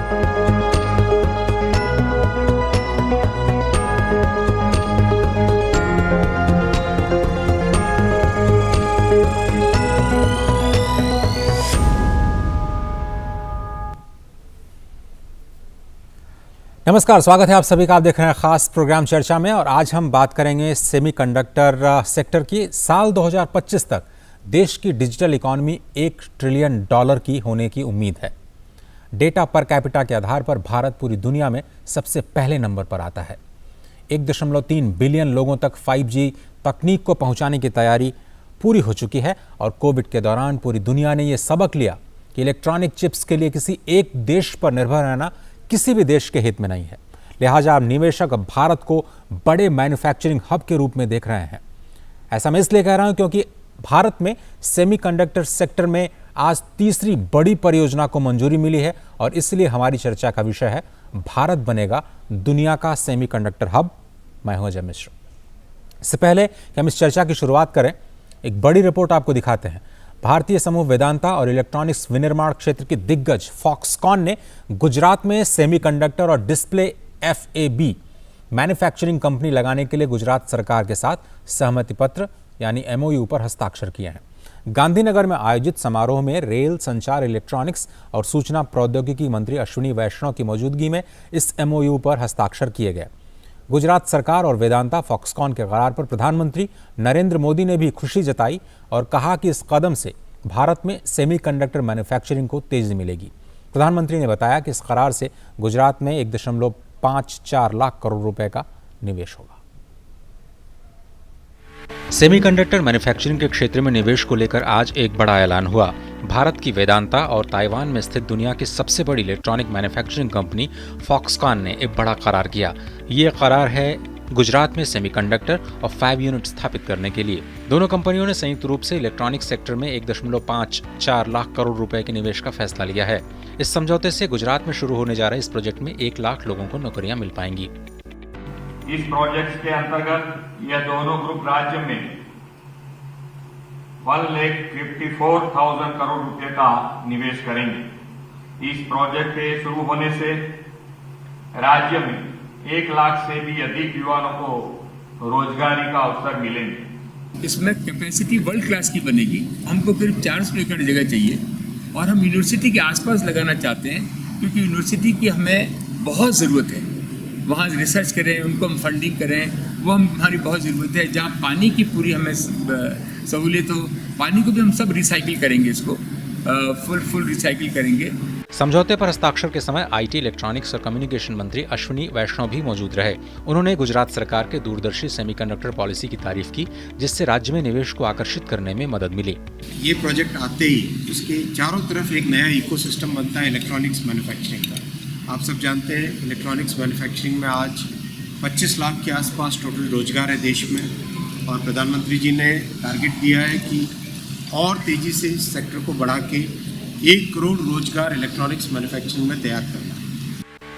नमस्कार, स्वागत है आप सभी का। आप देख रहे हैं खास प्रोग्राम चर्चा में और आज हम बात करेंगे सेमीकंडक्टर सेक्टर की। साल 2025 तक देश की डिजिटल इकॉनमी $1 ट्रिलियन की होने की उम्मीद है। डेटा पर कैपिटा के आधार पर भारत पूरी दुनिया में सबसे पहले नंबर पर आता है। 1.3 बिलियन लोगों तक 5G तकनीक को पहुंचाने की तैयारी पूरी हो चुकी है और कोविड के दौरान पूरी दुनिया ने यह सबक लिया कि इलेक्ट्रॉनिक चिप्स के लिए किसी एक देश पर निर्भर रहना किसी भी देश के हित में नहीं है। लिहाजा अब निवेशक भारत को बड़े मैन्युफैक्चरिंग हब के रूप में देख रहे हैं। ऐसा मैं इसलिए कह रहा हूं क्योंकि भारत में सेमीकंडक्टर सेक्टर में आज तीसरी बड़ी परियोजना को मंजूरी मिली है और इसलिए हमारी चर्चा का विषय है भारत बनेगा दुनिया का सेमीकंडक्टर हब। मैं हूं अजय मिश्र। इससे पहले कि हम इस चर्चा की शुरुआत करें, एक बड़ी रिपोर्ट आपको दिखाते हैं। भारतीय समूह वेदांता और इलेक्ट्रॉनिक्स विनिर्माण क्षेत्र की दिग्गज फॉक्सकॉन ने गुजरात में सेमीकंडक्टर और डिस्प्ले FAB मैन्युफैक्चरिंग कंपनी लगाने के लिए गुजरात सरकार के साथ सहमति पत्र यानी MOU पर हस्ताक्षर किए हैं। गांधीनगर में आयोजित समारोह में रेल, संचार, इलेक्ट्रॉनिक्स और सूचना प्रौद्योगिकी मंत्री अश्विनी वैष्णव की मौजूदगी में इस MOU पर हस्ताक्षर किए गए। गुजरात सरकार और वेदांता फॉक्सकॉन के करार पर प्रधानमंत्री नरेंद्र मोदी ने भी खुशी जताई और कहा कि इस कदम से भारत में सेमीकंडक्टर मैन्युफैक्चरिंग को तेजी मिलेगी। प्रधानमंत्री ने बताया कि इस करार से गुजरात में 1.54 लाख करोड़ रुपए का निवेश होगा। सेमीकंडक्टर मैन्युफैक्चरिंग के क्षेत्र में निवेश को लेकर आज एक बड़ा ऐलान हुआ। भारत की वेदांता और ताइवान में स्थित दुनिया की सबसे बड़ी इलेक्ट्रॉनिक मैन्युफैक्चरिंग कंपनी फॉक्सकॉन ने एक बड़ा करार किया। ये करार है गुजरात में सेमीकंडक्टर और फैब यूनिट स्थापित करने के लिए। दोनों कंपनियों ने संयुक्त रूप से इलेक्ट्रॉनिक सेक्टर में 1.54 लाख करोड़ रुपए के निवेश का फैसला लिया है। इस समझौते से गुजरात में शुरू होने जा रहे इस प्रोजेक्ट में 1 लाख लोगों को नौकरियां मिल पाएंगी। इस प्रोजेक्ट के अंतर्गत यह दोनों ग्रुप राज्य में 1,54,000 करोड़ रुपए का निवेश करेंगे। इस प्रोजेक्ट के शुरू होने से राज्य में 1 लाख से भी अधिक युवाओं को रोजगारी का अवसर मिलेंगे। इसमें कैपेसिटी वर्ल्ड क्लास की बनेगी। हमको करीब 400 एकड़ जगह चाहिए और हम यूनिवर्सिटी के आसपास लगाना चाहते हैं क्योंकि यूनिवर्सिटी की हमें बहुत ज़रूरत है। वहाँ रिसर्च करें, उनको हम फंडिंग करें, वो हमारी बहुत ज़रूरत है। जहाँ पानी की पूरी हमें सहूलियत हो, पानी को भी हम सब रिसाइकिल करेंगे, इसको फुल रिसाइकिल करेंगे। समझौते पर हस्ताक्षर के समय IT, इलेक्ट्रॉनिक्स और कम्युनिकेशन मंत्री अश्विनी वैष्णव भी मौजूद रहे। उन्होंने गुजरात सरकार के दूरदर्शी सेमीकंडक्टर पॉलिसी की तारीफ की, जिससे राज्य में निवेश को आकर्षित करने में मदद मिली। ये प्रोजेक्ट आते ही उसके चारों तरफ एक नया इकोसिस्टम बनता है इलेक्ट्रॉनिक्स मैन्युफैक्चरिंग का। आप सब जानते हैं इलेक्ट्रॉनिक्स मैन्युफैक्चरिंग में आज 25 लाख के आसपास टोटल रोजगार है देश में और प्रधानमंत्री जी ने टारगेट दिया है कि और तेज़ी से इस सेक्टर को बढ़ा के 1 करोड़ रोजगार इलेक्ट्रॉनिक्स मैन्युफैक्चरिंग में तैयार करना।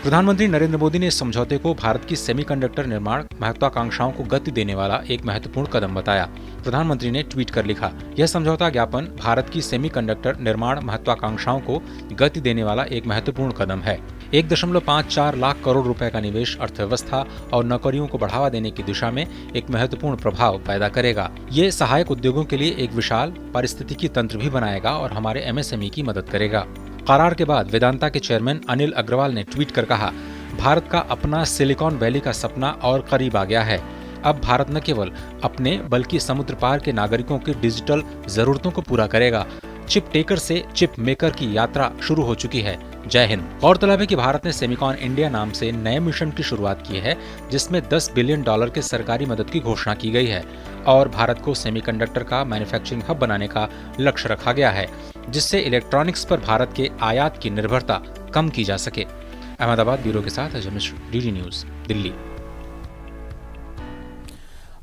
प्रधानमंत्री नरेंद्र मोदी ने इस समझौते को भारत की सेमीकंडक्टर निर्माण महत्वाकांक्षाओं को गति देने वाला एक महत्वपूर्ण कदम बताया। प्रधानमंत्री ने ट्वीट कर लिखा, यह समझौता ज्ञापन भारत की सेमीकंडक्टर निर्माण महत्वाकांक्षाओं को गति देने वाला एक महत्वपूर्ण कदम है। 1.54 लाख करोड़ रुपए का निवेश अर्थव्यवस्था और नौकरियों को बढ़ावा देने की दिशा में एक महत्वपूर्ण प्रभाव पैदा करेगा। ये सहायक उद्योगों के लिए एक विशाल पारिस्थितिकी तंत्र भी बनाएगा और हमारे MSME की मदद करेगा। करार के बाद वेदांता के चेयरमैन अनिल अग्रवाल ने ट्वीट कर कहा, भारत का अपना सिलिकॉन वैली का सपना और करीब आ गया है। अब भारत न केवल अपने बल्कि समुद्र पार के नागरिकों की डिजिटल जरूरतों को पूरा करेगा। चिप टेकर से चिप मेकर की यात्रा शुरू हो चुकी है। जय हिंद। गौरतलब है कि भारत ने सेमिकॉन इंडिया नाम से नए मिशन की शुरुआत की है, जिसमें $10 बिलियन के सरकारी मदद की घोषणा की गई है और भारत को सेमीकंडक्टर का मैन्युफैक्चरिंग हब बनाने का लक्ष्य रखा गया है, जिससे इलेक्ट्रॉनिक्स पर भारत के आयात की निर्भरता कम की जा सके। अहमदाबाद ब्यूरो के साथ अजय मिश्र, DD न्यूज, दिल्ली।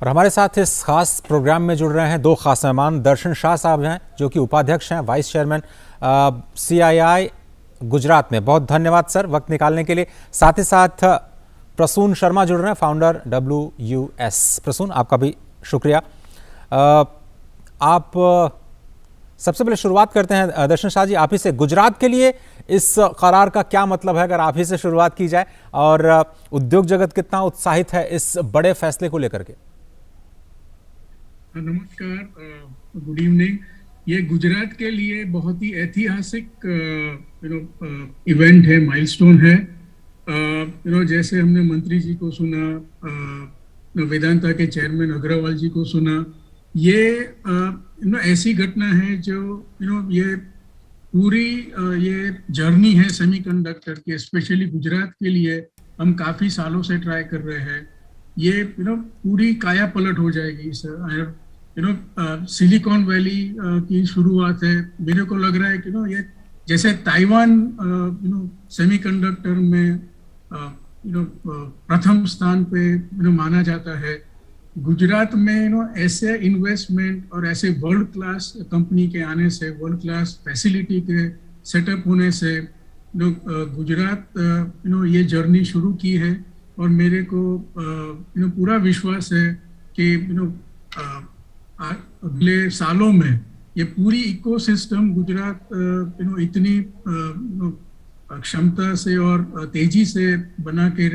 और हमारे साथ इस खास प्रोग्राम में जुड़ रहे हैं दो खास मेहमान। दर्शन शाह साहब हैं, जो कि उपाध्यक्ष हैं, वाइस चेयरमैन CII गुजरात में। बहुत धन्यवाद सर वक्त निकालने के लिए। साथ ही साथ प्रसून शर्मा जुड़ रहे हैं, फाउंडर WUS। प्रसून, आपका भी शुक्रिया। आप सबसे पहले शुरुआत करते हैं दर्शन शाह जी आप ही से। गुजरात के लिए इस करार का क्या मतलब है, अगर आप ही से शुरुआत की जाए, और उद्योग जगत कितना उत्साहित है इस बड़े फैसले को लेकर के? नमस्कार, गुड इवनिंग। ये गुजरात के लिए बहुत ही ऐतिहासिक इवेंट है, माइलस्टोन है। जैसे हमने मंत्री जी को सुना, वेदांता के चेयरमैन अग्रवाल जी को सुना, ये ऐसी घटना है जो ये पूरी ये जर्नी है सेमीकंडक्टर की, स्पेशली गुजरात के लिए हम काफी सालों से ट्राई कर रहे हैं। ये पूरी काया पलट हो जाएगी सर। सिलिकॉन वैली की शुरुआत है। मेरे को लग रहा है कि ये जैसे ताइवान सेमीकंडक्टर में प्रथम स्थान पे माना जाता है, गुजरात में ऐसे इन्वेस्टमेंट और ऐसे वर्ल्ड क्लास कंपनी के आने से, वर्ल्ड क्लास फैसिलिटी के सेटअप होने से गुजरात ये जर्नी शुरू की है। और मेरे को पूरा विश्वास है कि अगले सालों में ये पूरी इकोसिस्टम गुजरात इतनी क्षमता से और तेजी से बना के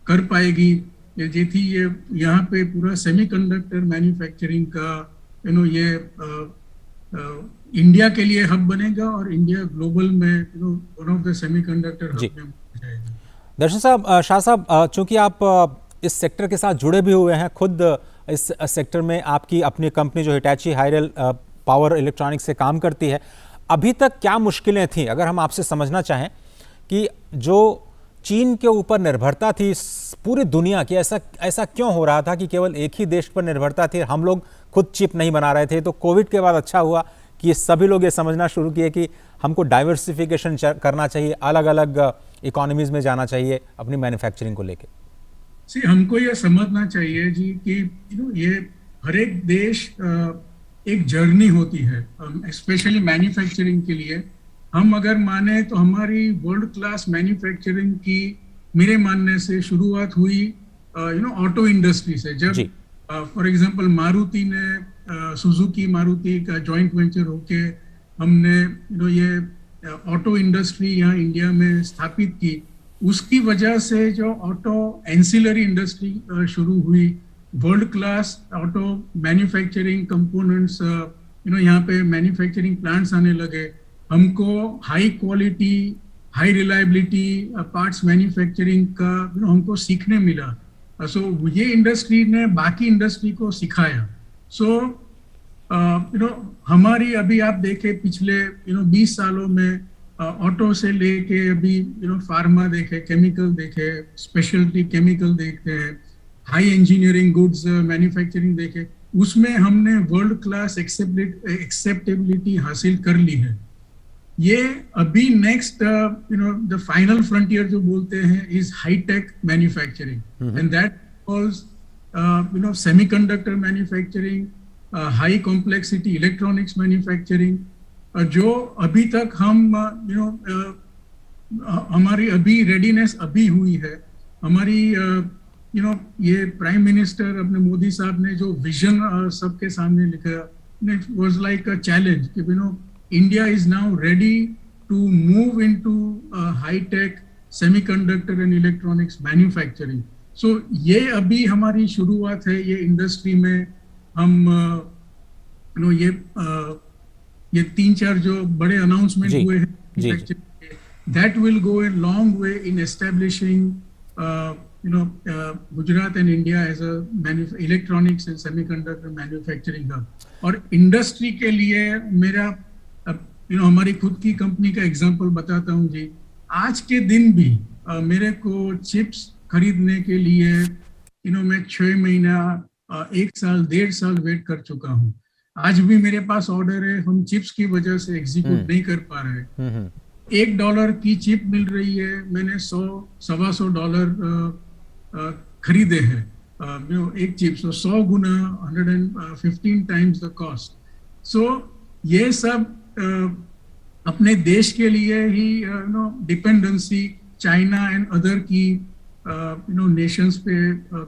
कर पाएगी जेथी ये यहाँ पे पूरा सेमीकंडक्टर मैन्युफैक्चरिंग का ये इंडिया के लिए हब बनेगा और इंडिया ग्लोबल में one of the semiconductor hub में जाएगा। दर्शन साहब, शाह साहब, चूंकि आप इस सेक्टर के साथ जुड़े भी हुए हैं, खुद इस सेक्टर में आपकी अपनी कंपनी जो हिटैची हायरल पावर इलेक्ट्रॉनिक्स से काम करती है, अभी तक क्या मुश्किलें थी? अगर हम आपसे समझना चाहें कि जो चीन के ऊपर निर्भरता थी पूरी दुनिया की, ऐसा क्यों हो रहा था कि केवल एक ही देश पर निर्भरता थी, हम लोग खुद चिप नहीं बना रहे थे? तो कोविड के बाद अच्छा हुआ कि सभी लोग ये समझना शुरू किए कि हमको डाइवर्सिफिकेशन करना चाहिए, अलग अलग इकोनॉमीज में जाना चाहिए अपनी मैन्युफैक्चरिंग को लेके। हमको ये समझना चाहिए जी कि ये हर एक देश एक जर्नी होती है, स्पेशली मैन्युफैक्चरिंग के लिए। हम अगर माने तो हमारी वर्ल्ड क्लास मैन्युफैक्चरिंग की मेरे मानने से शुरुआत हुई ऑटो इंडस्ट्री से। जब फॉर एग्जांपल मारुति ने सुजुकी मारुति का जॉइंट वेंचर होके हमने ये ऑटो इंडस्ट्री यहाँ इंडिया में स्थापित की, उसकी वजह से जो ऑटो एंसिलरी इंडस्ट्री शुरू हुई, world class auto manufacturing components यहाँ पे मैन्युफैक्चरिंग प्लांट्स आने लगे, हमको high quality high reliability parts manufacturing का हमको सीखने मिला। सो ये इंडस्ट्री ने बाकी इंडस्ट्री को सिखाया। सो हमारी अभी आप देखें पिछले 20 सालों में ऑटो से लेके अभी फार्मा देखे, केमिकल देखे, स्पेशलिटी केमिकल देखते हैं, हाई इंजीनियरिंग गुड्स मैन्युफैक्चरिंग देखे, उसमें हमने वर्ल्ड क्लास एक्सेप्टेबिलिटी हासिल कर ली है। ये अभी नेक्स्ट द फाइनल फ्रंटियर जो बोलते हैं is high tech manufacturing, and that was semiconductor manufacturing, high complexity electronics manufacturing, जो अभी तक हम हमारी अभी रेडीनेस अभी हुई है। हमारी ये प्राइम मिनिस्टर अपने मोदी साहब ने जो विजन सबके सामने लिखा, it was like a challenge कि India is now ready to move into high-tech semiconductor and electronics manufacturing. So ये अभी हमारी शुरुआत है ये इंडस्ट्री में। हम ये 3-4 जो बड़े अनाउंसमेंट हुए हैं, that will go a long way in establishing Gujarat and India as a electronics and semiconductor manufacturing hub. और इंडस्ट्री के लिए मेरा हमारी खुद की कंपनी का एग्जांपल बताता हूँ जी। आज के दिन भी मेरे को चिप्स खरीदने के लिए मैं 6 महीना 1 साल 1.5 साल वेट कर चुका हूँ। आज भी मेरे पास ऑर्डर है, हम चिप्स की वजह से एग्जीक्यूट नहीं कर पा रहे। $1 की चिप मिल रही है, मैंने $100-125 खरीदे हैं एक चिप, 100 गुना 115 टाइम्स द कॉस्ट। सो ये सब अपने देश के लिए ही डिपेंडेंसी चाइना एंड अदर की नेशंस पे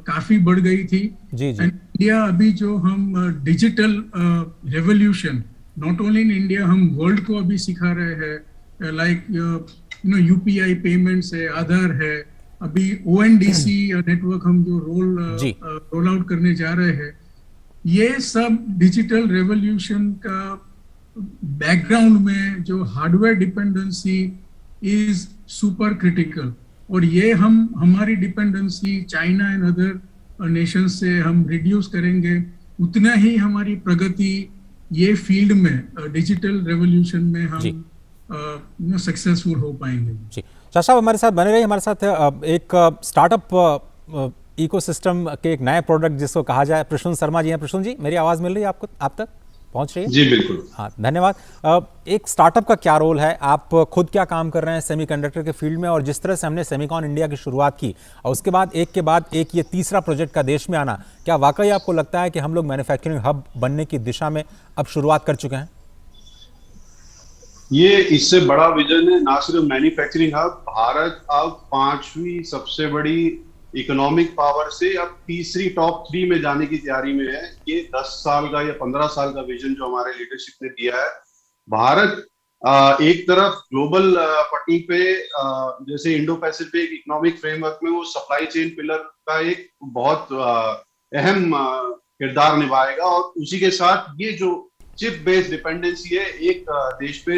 काफी बढ़ गई थी। इंडिया अभी जो हम digital revolution, not only in India, हम वर्ल्ड को अभी सिखा रहे हैं लाइक UPI पेमेंट्स है, आधार है, अभी ONDC नेटवर्क हम जो रोल आउट करने जा रहे हैं, ये सब डिजिटल रेवोल्यूशन का बैकग्राउंड में जो hardware dependency is super critical, और ये हमारी dependency China and other nation से हम रिड्यूस करेंगे, उतना ही हमारी प्रगति ये फील्ड में डिजिटल रेवोल्यूशन में हम सक्सेसफुल हो पाएंगे। जी चाचा हमारे साथ बने रहिए। हमारे साथ एक स्टार्टअप इकोसिस्टम के एक नए प्रोडक्ट जिसको कहा जाए, प्रसून शर्मा जी हैं। प्रसून जी, मेरी आवाज़ मिल रही है आपको, आप तक पहुंच रही है? जी बिल्कुल। हाँ, धन्यवाद। एक स्टार्टअप का क्या रोल है, आप खुद क्या काम कर रहे हैं सेमीकंडक्टर के फील्ड में, और जिस तरह से हमने सेमिकॉन इंडिया की शुरुआत की और उसके बाद एक ये तीसरा प्रोजेक्ट का देश में आना, क्या वाकई आपको लगता है कि हम लोग मैन्युफैक्चरिंग हब बनने की दिशा में अब शुरुआत कर चुके हैं? ये इससे बड़ा विजन है, ना सिर्फ मैन्युफैक्चरिंग हब, भारत अब 5वीं सबसे बड़ी इकोनॉमिक पावर से अब तीसरी टॉप 3 में जाने की तैयारी में है। ये 10 साल का या 15 साल का विजन जो हमारे लीडरशिप ने दिया है। भारत एक तरफ ग्लोबल पटल पे जैसे इंडो पैसिफिक इकोनॉमिक फ्रेमवर्क में वो सप्लाई चेन पिलर का एक बहुत अहम किरदार निभाएगा, और उसी के साथ ये जो चिप बेस्ड डिपेंडेंसी है एक देश पे,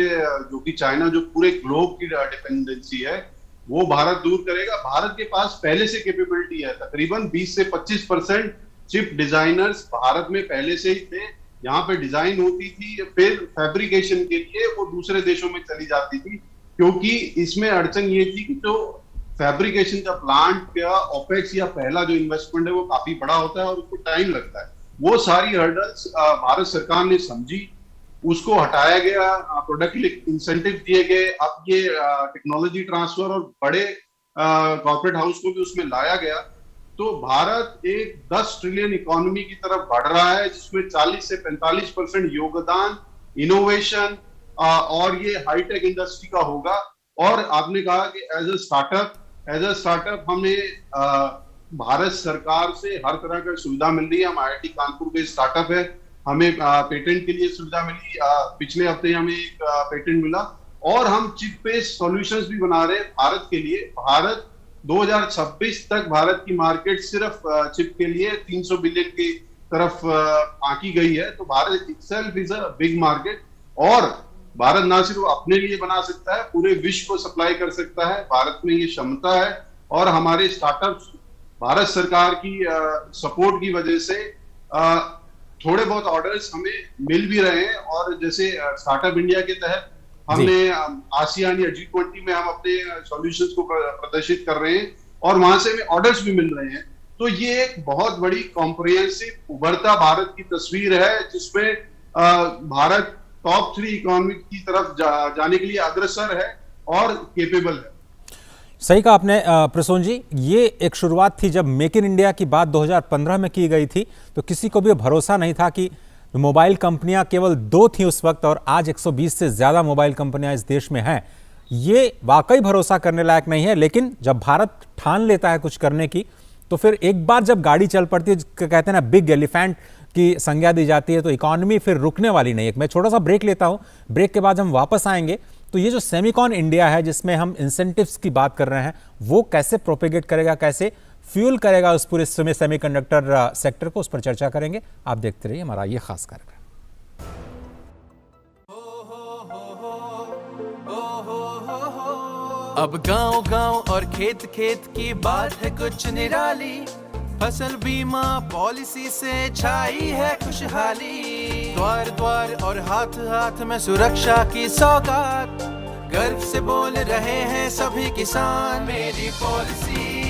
जो कि चाइना, जो पूरे ग्लोब की डिपेंडेंसी है, वो भारत दूर करेगा। भारत के पास पहले से कैपेबिलिटी है, तकरीबन 20 से 25% चिप डिजाइनर्स भारत में पहले से ही थे। यहाँ पे डिजाइन होती थी, फिर फैब्रिकेशन के लिए वो दूसरे देशों में चली जाती थी, क्योंकि इसमें अड़चन ये थी कि जो फैब्रिकेशन का प्लांट का ऑपेक्स या पहला जो इन्वेस्टमेंट है वो काफी बड़ा होता है और उसको टाइम लगता है। वो सारी हर्डल्स भारत सरकार ने समझी, उसको हटाया गया, प्रोडक्ट इंसेंटिव दिए गए। अब ये टेक्नोलॉजी ट्रांसफर और बड़े कॉर्पोरेट हाउस को भी उसमें लाया गया। तो भारत एक 10 ट्रिलियन इकोनॉमी की तरफ बढ़ रहा है, जिसमें 40 से 45% योगदान इनोवेशन और ये हाईटेक इंडस्ट्री का होगा। और आपने कहा कि एज अ स्टार्टअप हमें भारत सरकार से हर तरह की सुविधा मिल रही है। हम IIT कानपुर के स्टार्टअप है, हमें पेटेंट के लिए सुविधा मिली, पिछले हफ्ते हमें एक पेटेंट मिला, और हम चिप बेस्ड सॉल्यूशंस भी बना रहे हैं भारत के लिए। भारत 2026 तक भारत की मार्केट सिर्फ चिप के लिए 300 बिलियन की तरफ आंकी गई है। तो Bharat itself is a big market, और भारत ना सिर्फ अपने लिए बना सकता है, पूरे विश्व को सप्लाई कर सकता है। भारत में ये क्षमता है, और हमारे स्टार्टअप्स भारत सरकार की सपोर्ट की वजह से थोड़े बहुत ऑर्डर्स हमें मिल भी रहे हैं। और जैसे स्टार्टअप इंडिया के तहत हमने आसियान या G20 में हम अपने सॉल्यूशंस को प्रदर्शित कर रहे हैं, और वहां से हमें ऑर्डर्स भी मिल रहे हैं। तो ये एक बहुत बड़ी कॉम्प्रिहेंसिव उभरता भारत की तस्वीर है, जिसमें भारत टॉप 3 इकोनॉमी की तरफ जाने के लिए अग्रसर है और केपेबल है। सही कहा आपने प्रसून जी। ये एक शुरुआत थी, जब मेक इन इंडिया की बात 2015 में की गई थी तो किसी को भी भरोसा नहीं था कि मोबाइल कंपनियां केवल 2 थी उस वक्त, और आज 120 से ज़्यादा मोबाइल कंपनियां इस देश में हैं। ये वाकई भरोसा करने लायक नहीं है, लेकिन जब भारत ठान लेता है कुछ करने की, तो फिर एक बार जब गाड़ी चल पड़ती है, कहते हैं ना बिग एलिफेंट की संज्ञा दी जाती है, तो इकॉनमी फिर रुकने वाली नहीं है। मैं छोटा सा ब्रेक लेता हूँ, ब्रेक के बाद हम वापस आएंगे। तो ये जो सेमिकॉन इंडिया है, जिसमें हम इंसेंटिव्स की बात कर रहे हैं, वो कैसे प्रोपेगेट करेगा, कैसे फ्यूल करेगा उस पूरे सेमीकंडक्टर सेक्टर को, उस पर चर्चा करेंगे। आप देखते रहिए हमारा ये खास कार्यक्रम। अब गांव-गांव और खेत-खेत की बात है कुछ निराली, फसल बीमा पॉलिसी से छाई है खुशहाली। द्वार द्वार और हाथ हाथ में सुरक्षा की सौगात, गर्व से बोल रहे हैं सभी किसान, मेरी पॉलिसी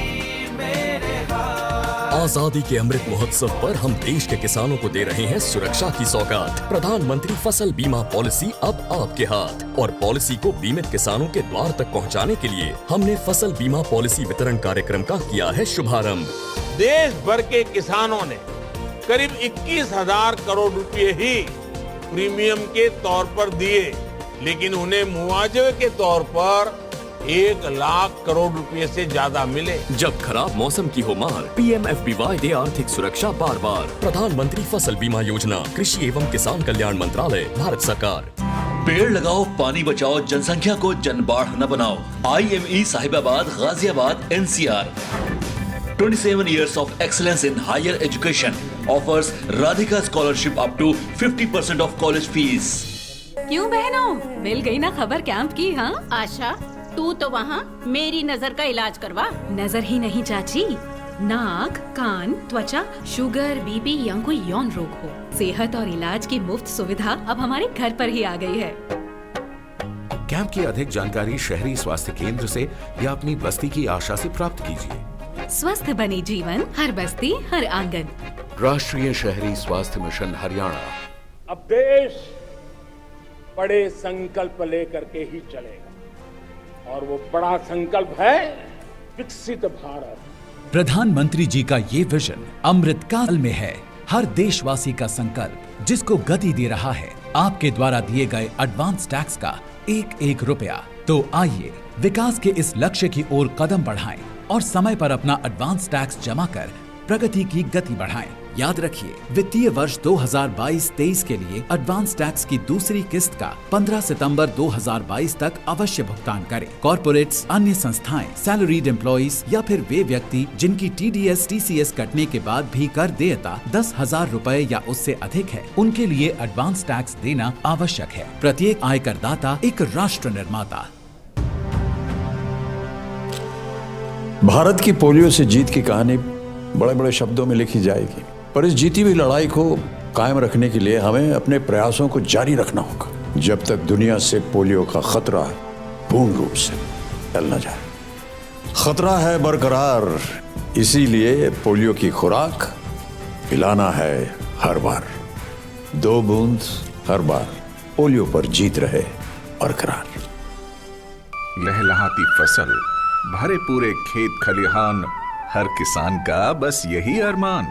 मेरे हाथ। आजादी के अमृत महोत्सव पर हम देश के किसानों को दे रहे हैं सुरक्षा की सौगात। प्रधानमंत्री फसल बीमा पॉलिसी अब आपके हाथ, और पॉलिसी को बीमित किसानों के द्वार तक पहुंचाने के लिए हमने फसल बीमा पॉलिसी वितरण कार्यक्रम का किया है शुभारंभ। देश भर के किसानों ने करीब 21,000 करोड़ रुपए ही प्रीमियम के तौर पर दिए, लेकिन उन्हें मुआवजे के तौर पर 1 लाख करोड़ रुपए से ज्यादा मिले। जब खराब मौसम की हो मार, PMFBY दे आर्थिक सुरक्षा बार बार। प्रधानमंत्री फसल बीमा योजना, कृषि एवं किसान कल्याण मंत्रालय, भारत सरकार। पेड़ लगाओ, पानी बचाओ, जनसंख्या को जनबाढ़ न बनाओ। IME Sahibabad, Ghaziabad, NCR। 27 years of excellence in higher education offers Radhika scholarship up to 50% of college fees. क्यों बहनों, मिल गई ना खबर कैंप की? हाँ आशा, तू तो वहाँ मेरी नजर का इलाज करवा। नजर ही नहीं चाची, नाक, कान, त्वचा, शुगर, बीपी या कोई यौन रोग हो, सेहत और इलाज की मुफ्त सुविधा अब हमारे घर पर ही आ गई है। कैंप की अधिक जानकारी शहरी स्वास्थ्य केंद्र से या अपनी बस्ती की आशा से प्राप्त कीजिए। स्वस्थ बने जीवन, हर बस्ती, हर आंगन। राष्ट्रीय शहरी स्वास्थ्य मिशन हरियाणा। अब देश बड़े संकल्प लेकर के ही चलेगा और वो बड़ा संकल्प है विकसित भारत। प्रधानमंत्री जी का ये विजन अमृत काल में है, हर देशवासी का संकल्प जिसको गति दे रहा है आपके द्वारा दिए गए एडवांस टैक्स का एक रुपया। तो आइए विकास के इस लक्ष्य की ओर कदम बढ़ाएं और समय पर अपना एडवांस टैक्स जमा कर प्रगति की गति बढ़ाएं। याद रखिए, वित्तीय वर्ष 2022-23 के लिए एडवांस टैक्स की दूसरी किस्त का 15 सितंबर 2022 तक अवश्य भुगतान करें। कॉर्पोरेट्स, अन्य संस्थाएं, सैलरीड एम्प्लॉइज या फिर वे व्यक्ति जिनकी TDS, TCS कटने के बाद भी कर देयता 10,000 रुपए या उससे अधिक है, उनके लिए एडवांस टैक्स देना आवश्यक है। प्रत्येक आयकर दाता एक राष्ट्र निर्माता। भारत की पोलियो से जीत की कहानी बड़े बड़े शब्दों में लिखी जाएगी, पर इस जीती हुई लड़ाई को कायम रखने के लिए हमें अपने प्रयासों को जारी रखना होगा जब तक दुनिया से पोलियो का खतरा पूर्ण रूप से टल न जाए। खतरा है बरकरार, इसीलिए पोलियो की खुराक पिलाना है हर बार। 2 बूंद हर बार, पोलियो पर जीत रहे बरकरार। लहलहाती फसल, भरे पूरे खेत खलिहान, हर किसान का बस यही अरमान।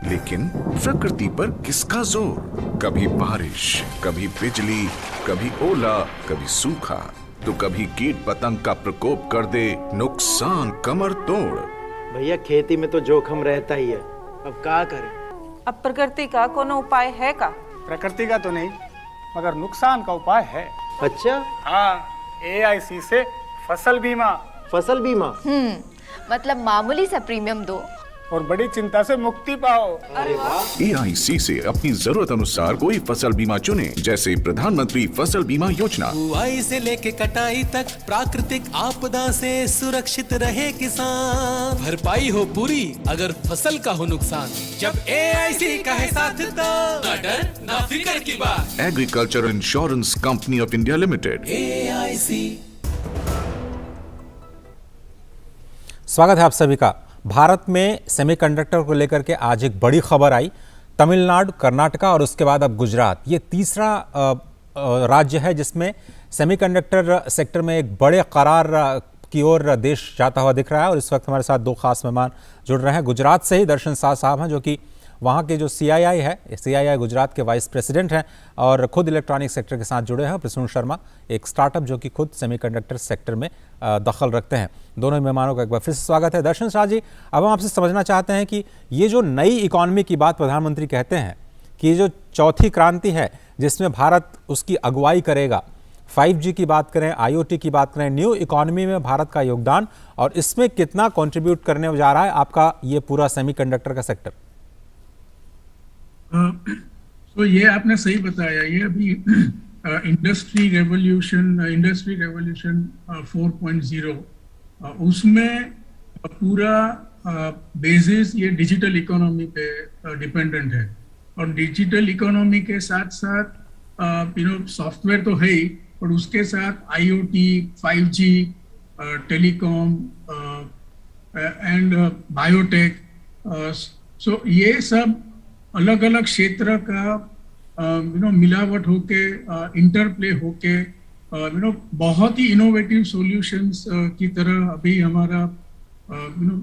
लेकिन प्रकृति पर किसका जोर? कभी बारिश, कभी बिजली, कभी ओला, कभी सूखा, तो कभी कीट पतंग का प्रकोप कर दे नुकसान कमर तोड़। भैया खेती में तो जोखम रहता ही है, अब क्या करें? अब प्रकृति का कोनो उपाय है का? प्रकृति का तो नहीं, मगर नुकसान का उपाय है। अच्छा? हाँ, AIC से फसल बीमा। फसल बीमा? मतलब मामूली सा प्रीमियम दो और बड़ी चिंता से मुक्ति पाओ। अरे वाह! AIC से अपनी जरूरत अनुसार कोई फसल बीमा चुने, जैसे प्रधानमंत्री फसल बीमा योजना। बुआई से लेके कटाई तक प्राकृतिक आपदा से सुरक्षित रहे किसान। भरपाई हो पूरी अगर फसल का हो नुकसान, जब AIC का है साथ तो ना डर ना फिक्र की बात। Agriculture insurance company of India limited. AIC। स्वागत है आप सभी का। भारत में सेमीकंडक्टर को लेकर के आज एक बड़ी खबर आई। तमिलनाडु, कर्नाटका और उसके बाद अब गुजरात, ये तीसरा राज्य है जिसमें सेमीकंडक्टर सेक्टर में एक बड़े करार की ओर देश जाता हुआ दिख रहा है। और इस वक्त हमारे साथ 2 खास मेहमान जुड़ रहे हैं। गुजरात से ही दर्शन शाह साहब हैं, जो कि वहाँ के जो CII है, CII गुजरात के वाइस प्रेसिडेंट हैं और खुद इलेक्ट्रॉनिक सेक्टर के साथ जुड़े हैं। प्रसून शर्मा, एक स्टार्टअप जो कि खुद सेमीकंडक्टर सेक्टर में दखल रखते हैं। दोनों मेहमानों का एक बार फिर से स्वागत है। दर्शन शाह जी, अब हम आपसे समझना चाहते हैं कि ये जो नई इकॉनमी की बात प्रधानमंत्री कहते हैं कि ये जो चौथी क्रांति है जिसमें भारत उसकी अगुवाई करेगा, 5G की बात करें, IoT की बात करें, न्यू इकॉनमी में भारत का योगदान और इसमें कितना कंट्रीब्यूट करने जा रहा है आपका ये पूरा सेमीकंडक्टर का सेक्टर? तो ये आपने सही बताया, ये अभी इंडस्ट्री रेवोल्यूशन 4.0 उसमें पूरा बेसिस ये डिजिटल इकोनॉमी पे डिपेंडेंट है। और डिजिटल इकोनॉमी के साथ साथ सॉफ्टवेयर तो है ही, और उसके साथ IoT, 5G, telecom and biotech, so ये सब अलग अलग क्षेत्र का मिलावट होके, इंटरप्ले होके बहुत ही इनोवेटिव सॉल्यूशंस की तरह अभी हमारा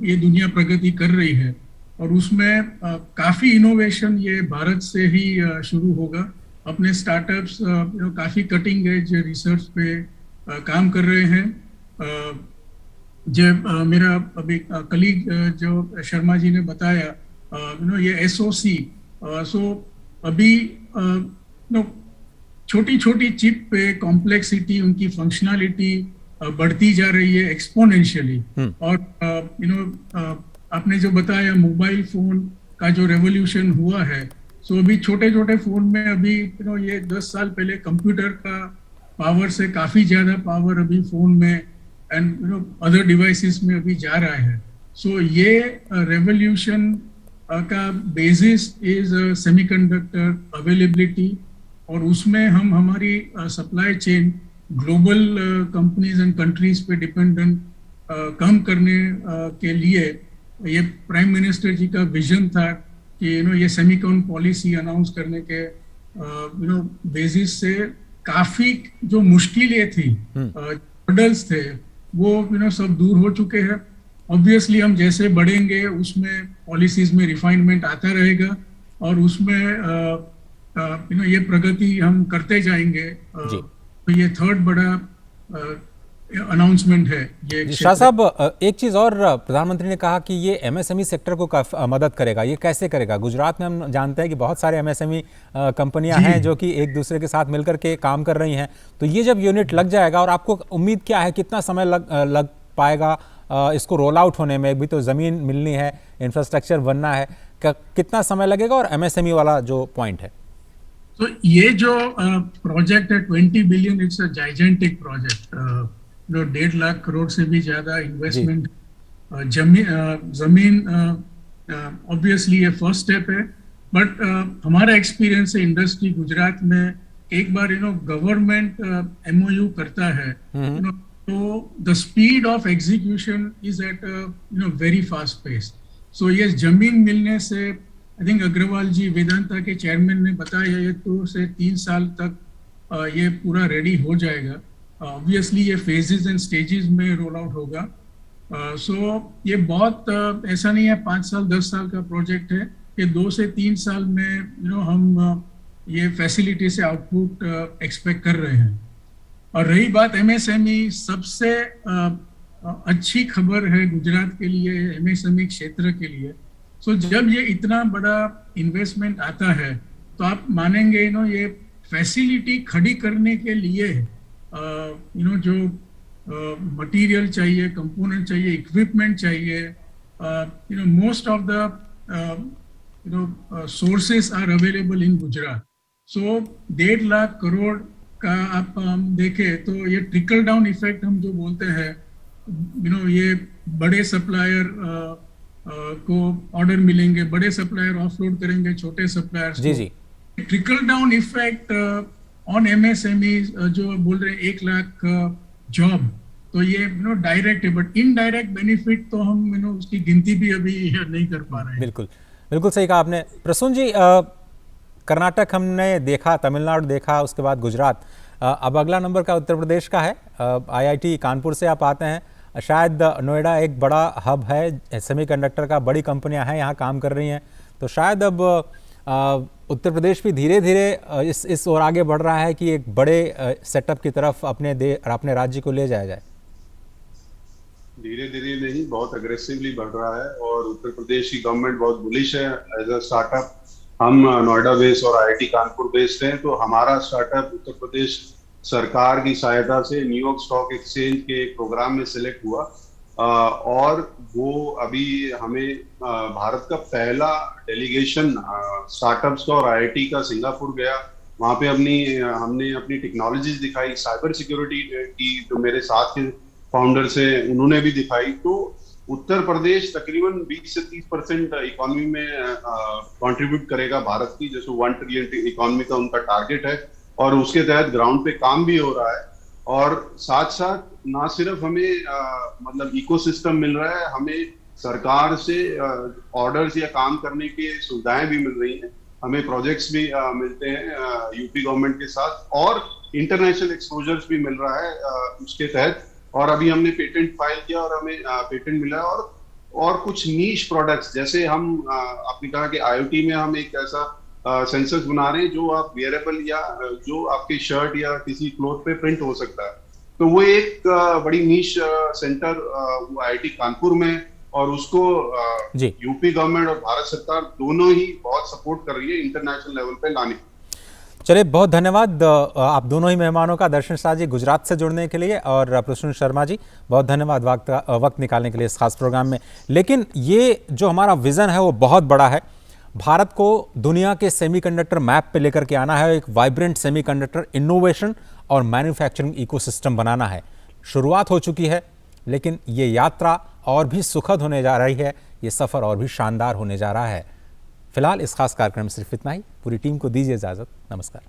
ये दुनिया प्रगति कर रही है। और उसमें काफ़ी इनोवेशन ये भारत से ही शुरू होगा। अपने स्टार्टअप्स काफ़ी कटिंग एज रिसर्च पे काम कर रहे हैं। जब मेरा अभी कलीग जो शर्मा जी ने बताया ये SOC, सो अभी छोटी छोटी चिप पे कॉम्प्लेक्सिटी, उनकी फंक्शनैलिटी बढ़ती जा रही है एक्सपोनेंशियली। और आपने जो बताया मोबाइल फोन का जो रेवोल्यूशन हुआ है, सो अभी छोटे छोटे फोन में अभी ये 10 साल पहले कंप्यूटर का पावर से काफी ज्यादा पावर अभी फोन में एंड अदर डिवाइसेस में अभी जा रहा है। सो ये रेवोल्यूशन का बेसिस इज सेमीकंडक्टर अवेलेबिलिटी, और उसमें हम हमारी supply chain global companies and countries पे डिपेंडेंट कम करने के लिए ये प्राइम मिनिस्टर जी का विजन था कि ये सेमीकॉन पॉलिसी अनाउंस करने के बेसिस से काफी जो मुश्किलें थी, हर्डल्स थे, वो सब दूर हो चुके हैं। ऑब्वियसली हम जैसे बढ़ेंगे उसमें पॉलिसीज में रिफाइनमेंट आता रहेगा और उसमें ये प्रगति हम करते जाएंगे। तो ये थर्ड बड़ा अनाउंसमेंट है ये। शाह साहब, एक चीज और प्रधानमंत्री ने कहा कि ये एमएसएमई सेक्टर को काफी मदद करेगा। ये कैसे करेगा? गुजरात में हम जानते हैं कि बहुत सारे एमएसएमई कंपनियां हैं जो कि एक दूसरे के साथ मिलकर के काम कर रही हैं। तो ये जब यूनिट लग जाएगा, और आपको उम्मीद क्या है, कितना समय लग पाएगा इसको रोल आउट होने में? भी तो जमीन मिलनी है, इंफ्रास्ट्रक्चर बनना है, कितना समय लगेगा? और एमएसएमई वाला जो पॉइंट है, तो ये जो प्रोजेक्ट है 20 billion, it's a gigantic project. 1.5 lakh crore से भी ज्यादा इन्वेस्टमेंट। जमीन ऑब्वियसली ये फर्स्ट स्टेप है, बट हमारा एक्सपीरियंस है इंडस्ट्री गुजरात में, एक बार गवर्नमेंट MOU करता है तो the speed of execution is at very fast pace. So ये जमीन मिलने से आई थिंक अग्रवाल जी वेदांता के चेयरमैन ने बताया ये 2 से 3 साल तक ये पूरा रेडी हो जाएगा। ऑब्वियसली ये फेजेस एंड स्टेजेस में रोल आउट होगा। सो ये बहुत ऐसा नहीं है 5 साल 10 साल का प्रोजेक्ट है, ये 2 से 3 साल में हम ये फैसिलिटी से आउटपुट एक्सपेक्ट कर रहे हैं। और रही बात MSME, सबसे अच्छी खबर है गुजरात के लिए, MSME क्षेत्र के लिए। सो जब ये इतना बड़ा इन्वेस्टमेंट आता है तो आप मानेंगे ये फैसिलिटी खड़ी करने के लिए जो मटेरियल चाहिए, कंपोनेंट चाहिए, इक्विपमेंट चाहिए, most of the sources are available in Gujarat. So 1.5 lakh crore का आप देखें तो ये ट्रिकल डाउन इफेक्ट हम जो बोलते हैं, ये बड़े सप्लायर को ऑर्डर मिलेंगे, बड़े सप्लायर ऑफलोड करेंगे छोटे सप्लायर्स को। जी। Trickle down effect on MSME जो बोल रहे हैं 1 लाख जॉब, तो ये डायरेक्ट है, बट इनडायरेक्ट बेनिफिट तो हम उसकी गिनती भी अभी नहीं कर पा रहे हैं। बिल्कुल बिल्कुल सही कहा आपने। प्रसून जी, कर्नाटक हमने देखा, तमिलनाडु देखा, उसके बाद गुजरात, अब अगला नंबर का उत्तर प्रदेश का है। IIT कानपुर से आप आते हैं, शायद नोएडा एक बड़ा हब है सेमीकंडक्टर का, बड़ी कंपनियां हैं यहाँ काम कर रही हैं, तो शायद अब उत्तर प्रदेश भी धीरे धीरे इस ओर आगे बढ़ रहा है कि एक बड़े सेटअप की तरफ अपने राज्य को ले जाया जाए। धीरे धीरे नहीं, बहुत अग्रेसिवली बढ़ रहा है और उत्तर प्रदेश की गवर्नमेंट बहुत बुलिश है एज अ स्टार्टअप। हम नोएडा बेस्ड और IIT कानपुर बेस्ड हैं, तो हमारा स्टार्टअप उत्तर प्रदेश सरकार की सहायता से न्यूयॉर्क स्टॉक एक्सचेंज के एक प्रोग्राम में सिलेक्ट हुआ और वो अभी हमें भारत का पहला डेलीगेशन स्टार्टअप्स का और IIT का सिंगापुर गया। वहाँ पे हमने अपनी टेक्नोलॉजीज दिखाई, साइबर सिक्योरिटी की जो मेरे साथ के फाउंडर्स हैं उन्होंने भी दिखाई। तो उत्तर प्रदेश तकरीबन 20 से 30% इकोनॉमी में कंट्रीब्यूट करेगा भारत की, जैसे 1 ट्रिलियन इकोनॉमी का उनका टारगेट है और उसके तहत ग्राउंड पे काम भी हो रहा है। और साथ साथ ना सिर्फ हमें मतलब इकोसिस्टम मिल रहा है, हमें सरकार से ऑर्डर्स या काम करने की सुविधाएं भी मिल रही हैं, हमें प्रोजेक्ट्स भी मिलते हैं यूपी गवर्नमेंट के साथ और इंटरनेशनल एक्सपोजर्स भी मिल रहा है उसके तहत। और अभी हमने पेटेंट फाइल किया और हमें पेटेंट मिला और कुछ नीश प्रोडक्ट्स, जैसे हम आपने कहा कि IoT में हम एक ऐसा सेंसर्स बना रहे हैं जो आप वेयरेबल या जो आपके शर्ट या किसी क्लोथ पे प्रिंट हो सकता है। तो वो एक बड़ी नीश सेंटर IIT कानपुर में, और उसको यूपी गवर्नमेंट और भारत सरकार दोनों ही बहुत सपोर्ट कर रही है इंटरनेशनल लेवल पे लाने। चलिए, बहुत धन्यवाद आप दोनों ही मेहमानों का, दर्शन शाह जी गुजरात से जुड़ने के लिए और प्रसून शर्मा जी बहुत धन्यवाद वक्त निकालने के लिए इस खास प्रोग्राम में। लेकिन ये जो हमारा विज़न है वो बहुत बड़ा है। भारत को दुनिया के सेमीकंडक्टर मैप पे लेकर के आना है, एक वाइब्रेंट सेमीकंडक्टर इनोवेशन और मैन्युफैक्चरिंग इकोसिस्टम बनाना है। शुरुआत हो चुकी है, लेकिन ये यात्रा और भी सुखद होने जा रही है, ये सफ़र और भी शानदार होने जा रहा है। फिलहाल इस खास कार्यक्रम में सिर्फ इतना ही। पूरी टीम को दीजिए इजाज़त। नमस्कार।